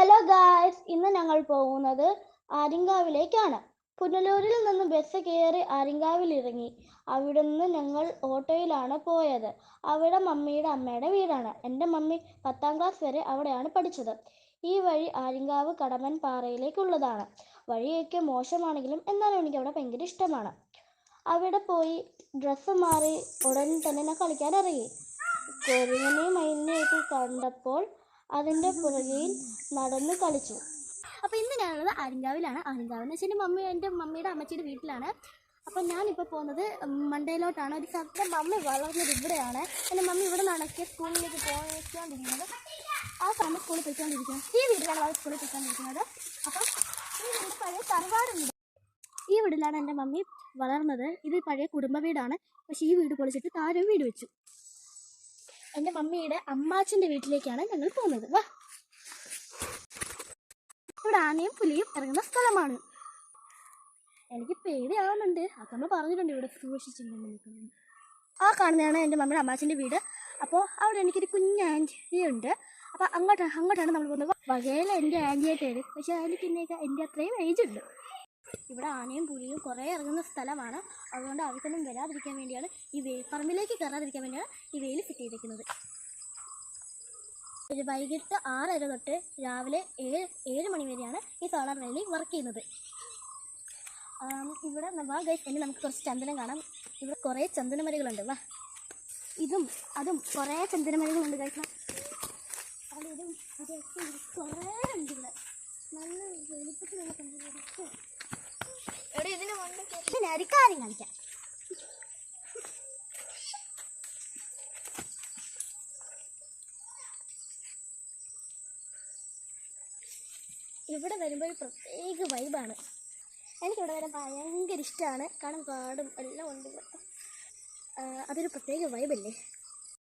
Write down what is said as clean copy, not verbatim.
Hello guys, ഇന്ന് ഞങ്ങൾ പോകുന്നത് ആര്യങ്കാവിലേക്കാണ്. പുനലൂരിൽ നിന്ന് ബസ് കയറി ആര്യങ്കാവിൽ ഇറങ്ങി. അവിടുന്ന് ഞങ്ങൾ ഓട്ടോയിലാണ് പോയത്. അവിടെ മമ്മിയുടെ അമ്മയുടെ വീടാണ്. എൻ്റെ മമ്മി 10ാം ക്ലാസ് വരെ അവിടെയാണ് പഠിച്ചത്. ഈ വഴി ആര്യങ്കാവ് കടമൻ പാറയിലേക്കുള്ളതാണ്. വഴിയൊക്കെ മോശമാണെങ്കിലും എന്നാലും എനിക്ക് അവിടെ ഭയങ്കര ഇഷ്ടമാണ്. അവിടെ പോയി ഡ്രസ്സ് മാറി ഉടൻ തന്നെ ഞാൻ കളിക്കാൻ ഇറങ്ങി. കൊരങ്ങനെയും മയിലിനെയൊക്കെ കണ്ടപ്പോൾ അതിൻ്റെ പുറകിൽ നടന്ന് കളിച്ചു. അപ്പോൾ ഇന്ന് ഞാനുള്ളത് ആര്യങ്കാവിലാണ്. ആര്യങ്കാവ് എന്ന് വെച്ചാൽ എൻ്റെ മമ്മിയുടെ അമ്മച്ചിയുടെ വീട്ടിലാണ്. അപ്പോൾ ഞാനിപ്പോൾ പോകുന്നത് മണ്ടയിലോട്ടാണ്. ഒരു സ്ഥലത്തെ മമ്മി വളർന്നത് ഇവിടെയാണ്. എൻ്റെ മമ്മി ഇവിടെ നിന്നൊക്കെ സ്കൂളിലേക്ക് പോയിക്കൊണ്ടിരിക്കുന്നത്. ആ സമയം സ്കൂളിൽ പോയിക്കൊണ്ടിരിക്കുന്നത്. ഈ വീട്ടിലാണ് അവർ സ്കൂളിൽ പോയിക്കൊണ്ടിരിക്കുന്നത്. അപ്പം ഈ വീട് പഴയ തറവാടുണ്ട്. ഈ വീട്ടിലാണ് എൻ്റെ മമ്മി വളർന്നത്. ഇത് പഴയ കുടുംബ വീടാണ്. പക്ഷേ ഈ വീട് പൊളിച്ചിട്ട് താഴെ വീട് വെച്ചു. എൻ്റെ മമ്മിയുടെ അമ്മാച്ചൻ്റെ വീട്ടിലേക്കാണ് ഞങ്ങൾ പോകുന്നത്. വാ, ഇവിടെ ആനയും പുലിയും ഇറങ്ങുന്ന സ്ഥലമാണ്. എനിക്ക് പേടിയാവുന്നുണ്ട്. അമ്മ പറഞ്ഞിട്ടുണ്ട് ഇവിടെ സൂക്ഷിച്ചിട്ടുണ്ടെന്ന്. ആ കാണുന്നതാണ് എൻ്റെ മമ്മിയുടെ അമ്മാച്ചൻ്റെ വീട്. അപ്പോൾ അവിടെ എനിക്കൊരു കുഞ്ഞ് ആൻറ്റി ഉണ്ട്. അപ്പോൾ അങ്ങോട്ടാണ് നമ്മൾ പോകുന്നത്. വകയില എൻ്റെ ആൻറ്റിയായിട്ട് വരും. പക്ഷേ എനിക്ക് എൻ്റെ അത്രയും ഏജ് ഉണ്ട്. ഇവിടെ ആനയും പുലിയും കുറേ ഇറങ്ങുന്ന സ്ഥലമാണ്. അതുകൊണ്ട് അവർക്കൊന്നും വരാതിരിക്കാൻ വേണ്ടിയാണ് പറമ്പിലേക്ക് കയറാതിരിക്കാൻ വേണ്ടിയാണ് ഈ വെയിൽ ഫിറ്റ് ചെയ്തിരിക്കുന്നത്. വൈകിട്ട് 6:30 തൊട്ട് രാവിലെ 7 മണി വരെയാണ് ഈ സോളാർ റെയിലിൽ വർക്ക് ചെയ്യുന്നത്. ഇവിടെ വാ ഗൈസ്, ഇനി നമുക്ക് കുറച്ച് ചന്ദനം കാണാം. ഇവിടെ കുറേ ചന്ദനമരങ്ങളുണ്ട്. വാ, ഇതും അതും കുറേ ചന്ദനമരങ്ങളുണ്ട് ഗൈസ്. ഇതും ഇതൊക്കെ കുറേ ഉണ്ട് ഇവിടെ. നല്ല വെളുപ്പത്തിലുള്ള ചന്ദനമരൊക്കെ. ഇതിന് അരിക്കാനും കാണിക്കാം. ഇവിടെ വരുമ്പോൾ ഒരു പ്രത്യേക വൈബാണ്. എനിക്കിവിടെ വരാൻ ഭയങ്കര ഇഷ്ടമാണ്. കാരണം കാടും എല്ലാം ഉണ്ട് ഇവിടെ. അതൊരു പ്രത്യേക വൈബല്ലേ.